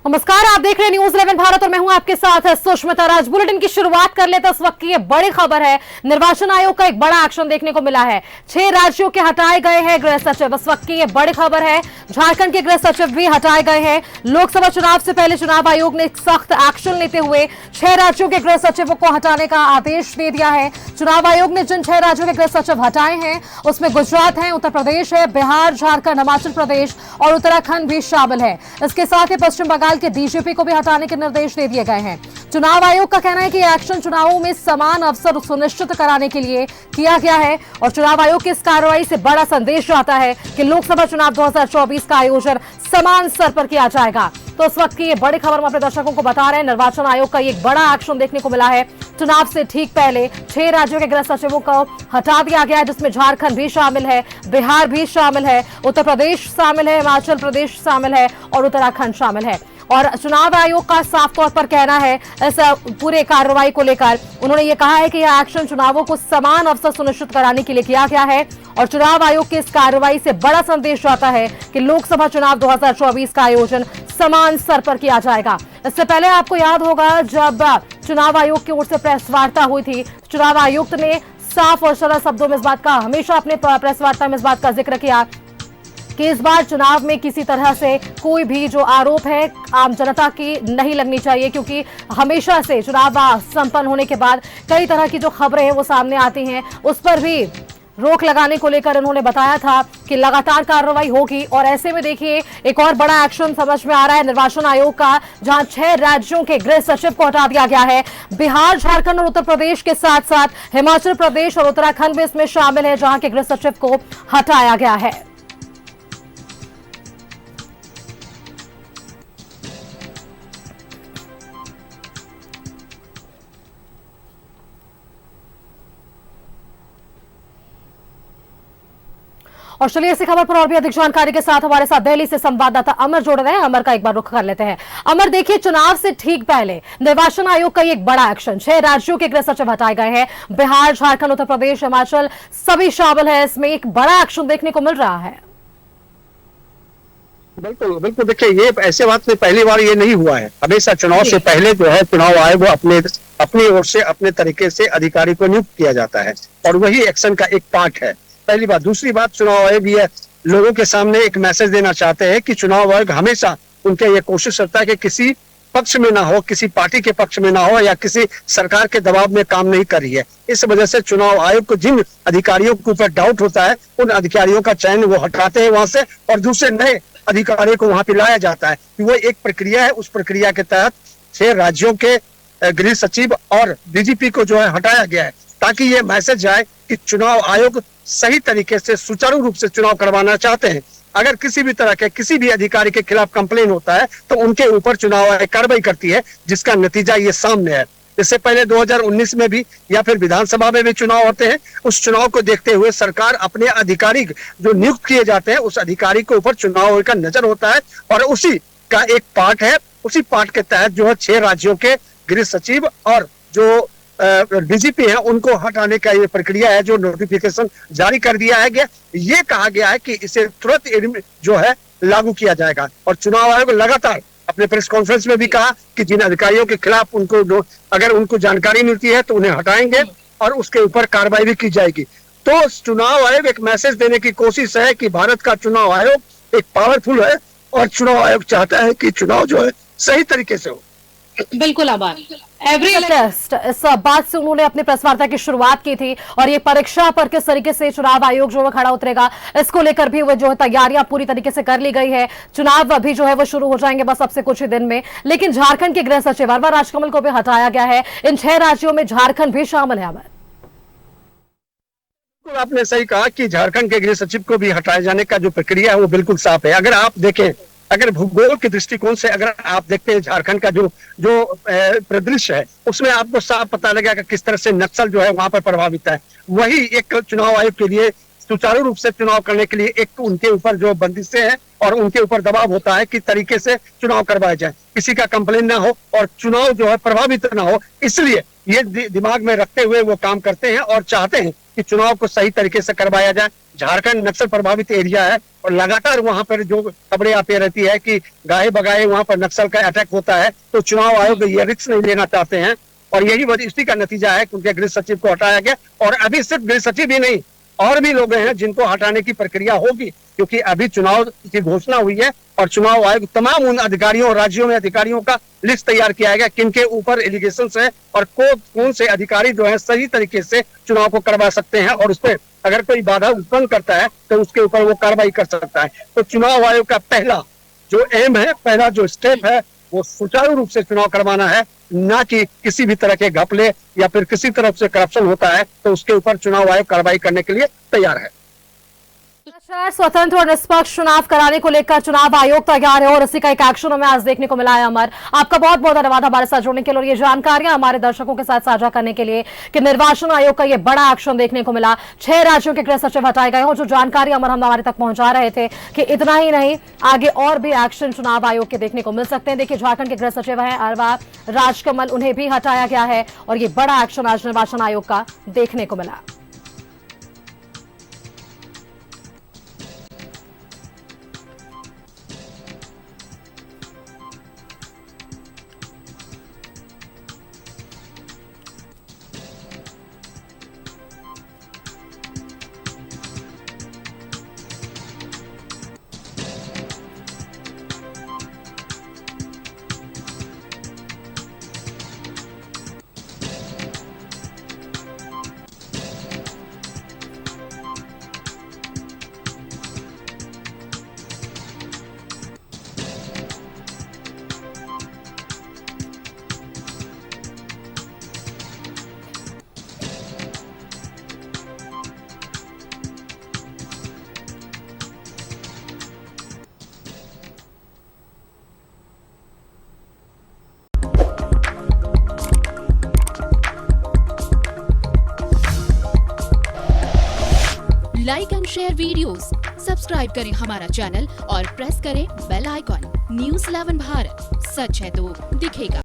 नमस्कार, आप देख रहे हैं न्यूज़ 11 भारत और मैं हूं आपके साथ सुष्मिता राज। बुलेटिन की शुरुआत कर लेते हैं। इस वक्त की ये बड़ी खबर है, निर्वाचन आयोग का एक बड़ा एक्शन देखने को मिला है। 6 राज्यों के हटाए गए हैं गृह सचिव। इस वक्त की ये बड़ी खबर है, झारखंड के गृह सचिव भी हटाए गए हैं। लोकसभा चुनाव से पहले चुनाव आयोग ने सख्त एक्शन लेते हुए 6 राज्यों के गृह सचिवों को हटाने का आदेश दे दिया है। चुनाव आयोग ने जिन 6 राज्यों के गृह सचिव हटाए हैं उसमें गुजरात है, उत्तर प्रदेश है, बिहार, झारखंड, हिमाचल प्रदेश और उत्तराखंड भी शामिल है। इसके साथ ही पश्चिम बंगाल के डीजीपी को भी हटाने के निर्देश दे दिए गए हैं। चुनाव आयोग का कहना है कि यह एक्शन चुनावों में समान अवसर सुनिश्चित कराने के लिए किया गया है और चुनाव आयोग की इस कार्रवाई से बड़ा संदेश आता है कि लोकसभा चुनाव 2024 का आयोजन समान स्तर पर किया जाएगा। तो इस वक्त की ये बड़ी खबर हम अपने दर्शकों को बता रहे हैं। निर्वाचन आयोग का एक बड़ा एक्शन देखने को मिला है। चुनाव से ठीक पहले 6 राज्यों के गृह सचिवों को हटा दिया गया है, जिसमें झारखंड भी शामिल है, बिहार भी शामिल है, उत्तर प्रदेश शामिल है, हिमाचल प्रदेश शामिल है और उत्तराखंड शामिल है। और चुनाव आयोग का साफ तौर पर कहना है इस पूरे कार्रवाई को लेकर, उन्होंने ये कहा है कि यह एक्शन चुनावों को समान अवसर सुनिश्चित कराने के लिए किया गया है और चुनाव आयोग की इस कार्रवाई से बड़ा संदेश आता है कि लोकसभा चुनाव 2024 का आयोजन समान स्तर पर किया जाएगा। इससे पहले आपको याद होगा जब चुनाव आयोग की ओर से प्रेस वार्ता हुई थी, चुनाव आयुक्त ने साफ और सरल शब्दों में इस बात का, हमेशा अपने प्रेस वार्ता में इस बात का जिक्र किया कि इस बार चुनाव में किसी तरह से कोई भी जो आरोप है आम जनता की नहीं लगनी चाहिए, क्योंकि हमेशा से चुनाव संपन्न होने के बाद कई तरह की जो खबरें हैं वो सामने आती हैं, उस पर भी रोक लगाने को लेकर उन्होंने बताया था कि लगातार कार्रवाई होगी। और ऐसे में देखिए एक और बड़ा एक्शन समझ में आ रहा है निर्वाचन आयोग का, जहां 6 राज्यों के गृह सचिव को हटा दिया गया है। बिहार, झारखंड और उत्तर प्रदेश के साथ साथ हिमाचल प्रदेश और उत्तराखंड भी इसमें शामिल है, जहां के गृह सचिव को हटाया गया है। और चलिए इसी खबर पर और भी अधिक जानकारी के साथ हमारे साथ दिल्ली से संवाददाता अमर जुड़ रहे हैं। अमर का एक बार रुख कर लेते हैं। अमर, देखिए चुनाव से ठीक पहले निर्वाचन आयोग का एक बड़ा एक्शन, 6 राज्यों के गृह सचिव हटाए गए हैं। बिहार, झारखंड, उत्तर प्रदेश, हिमाचल सभी शामिल है। इसमें एक बड़ा एक्शन देखने को मिल रहा है। बिल्कुल बिल्कुल, देखिए ये ऐसे बात में पहली बार ये नहीं हुआ है। हमेशा चुनाव से पहले जो है चुनाव आयोग अपनी ओर से अपने तरीके से अधिकारी को नियुक्त किया जाता है और वही एक्शन का एक पार्ट है। पहली बात। दूसरी बात, चुनाव आयोग ये लोगों के सामने एक मैसेज देना चाहते हैं कि चुनाव आयोग हमेशा उनके ये कोशिश करता है कि किसी पक्ष में ना हो, किसी पार्टी के पक्ष में ना हो या किसी सरकार के दबाव में काम नहीं कर रही है। इस वजह से चुनाव आयोग को जिन अधिकारियों के ऊपर डाउट होता है उन अधिकारियों का चयन वो हटाते हैं वहां से और दूसरे नए अधिकारियों को वहां पे लाया जाता है। वो एक प्रक्रिया है, उस प्रक्रिया के तहत 6 राज्यों के गृह सचिव और डीजीपी को जो है हटाया गया है, ताकि ये मैसेज जाए कि चुनाव आयोग सही तरीके से सुचारू रूप से चुनाव करवाना चाहते हैं। अगर किसी भी तरह के किसी भी अधिकारी के खिलाफ कंप्लेन होता है तो उनके ऊपर चुनाव आयोग कार्रवाई करती है, जिसका नतीजा ये सामने है। इससे पहले 2019 में भी या फिर विधानसभा में भी चुनाव होते हैं। उस चुनाव को देखते हुए सरकार अपने अधिकारी जो नियुक्त किए जाते हैं उस अधिकारी के ऊपर चुनाव आयोग का नजर होता है और उसी का एक पार्ट है। उसी पार्ट के तहत जो है 6 राज्यों के गृह सचिव और जो डीजीपी है उनको हटाने का ये प्रक्रिया है, जो नोटिफिकेशन जारी कर दिया है गया। ये कहा गया है कि इसे तुरंत जो है लागू किया जाएगा और चुनाव आयोग लगातार अपने प्रेस कॉन्फ्रेंस में भी कहा कि जिन अधिकारियों के खिलाफ अगर उनको जानकारी मिलती है तो उन्हें हटाएंगे और उसके ऊपर कार्रवाई भी की जाएगी। तो चुनाव आयोग एक मैसेज देने की कोशिश है कि भारत का चुनाव आयोग एक पावरफुल है और चुनाव आयोग चाहता है कि चुनाव जो है सही तरीके से हो। बिल्कुल आभार। एवरी टेस्ट, इस बात से उन्होंने अपनी प्रेस वार्ता की शुरुआत की थी और ये परीक्षा पर किस तरीके से चुनाव आयोग जो है खड़ा उतरेगा, इसको लेकर भी वो जो है तैयारियां पूरी तरीके से कर ली गई है। चुनाव अभी जो है वो शुरू हो जाएंगे बस अब से कुछ ही दिन में। लेकिन झारखंड के गृह सचिव अरवा राजकमल को भी हटाया गया है। इन 6 राज्यों में झारखंड भी शामिल है। आपने सही कहा कि झारखंड के गृह सचिव को भी हटाए जाने का जो प्रक्रिया है वो बिल्कुल साफ है। अगर आप देखें, अगर भूगोल के दृष्टिकोण से अगर आप देखते हैं झारखंड का जो परिदृश्य है उसमें आपको साफ पता लगेगा कि किस तरह से नक्सल जो है वहां पर प्रभावित है। वही एक चुनाव आयोग के लिए सुचारू रूप से चुनाव करने के लिए एक उनके ऊपर जो बंदिशें हैं और उनके ऊपर दबाव होता है कि तरीके से चुनाव करवाया जाए, किसी का कंप्लेन ना हो और चुनाव जो है प्रभावित ना हो। इसलिए ये दिमाग में रखते हुए वो काम करते हैं और चाहते हैं कि चुनाव को सही तरीके से करवाया जाए। झारखंड नक्सल प्रभावित एरिया है और लगातार वहां पर जो खबरें आती रहती है कि गाये बगाए वहां पर नक्सल का अटैक होता है, तो चुनाव आयोग ये रिस्क नहीं लेना चाहते हैं और यही वजह इसी का नतीजा है क्योंकि गृह सचिव को हटाया गया। और अभी सिर्फ गृह सचिव ही नहीं, और भी लोग हैं जिनको हटाने की प्रक्रिया होगी, क्योंकि अभी चुनाव की घोषणा हुई है और चुनाव आयोग तमाम उन अधिकारियों और राज्यों में अधिकारियों का लिस्ट तैयार किया गया किनके ऊपर एलिगेशंस है और कौन से अधिकारी जो है सही तरीके से चुनाव को करवा सकते हैं और उसपे अगर कोई बाधा उत्पन्न करता है तो उसके ऊपर वो कार्रवाई कर सकता है। तो चुनाव आयोग का पहला जो एम है, पहला जो स्टेप है, वो सुचारू रूप से चुनाव करवाना है, ना कि किसी भी तरह के घपले या फिर किसी तरफ से करप्शन होता है तो उसके ऊपर चुनाव आयोग कार्रवाई करने के लिए तैयार है। स्वतंत्र और निष्पक्ष चुनाव कराने को लेकर चुनाव आयोग तैयार है और इसी का एक एक्शन हमें आज देखने को मिला है। अमर, आपका बहुत बहुत धन्यवाद हमारे साथ जुड़ने के लिए और ये जानकारियां हमारे दर्शकों के साथ साझा करने के लिए कि निर्वाचन आयोग का ये बड़ा एक्शन देखने को मिला। 6 राज्यों के गृह सचिव हटाए गए और जो जानकारी अमर हम हमारे तक पहुंचा रहे थे कि इतना ही नहीं, आगे और भी एक्शन चुनाव आयोग के देखने को मिल सकते हैं। देखिए, झारखंड के गृह सचिव है अरवा राजकमल, उन्हें भी हटाया गया है और ये बड़ा एक्शन आज निर्वाचन आयोग का देखने को मिला। Like and share videos, subscribe करें हमारा चैनल और प्रेस करें बेल आइकॉन। News 11 भारत, सच है तो दिखेगा।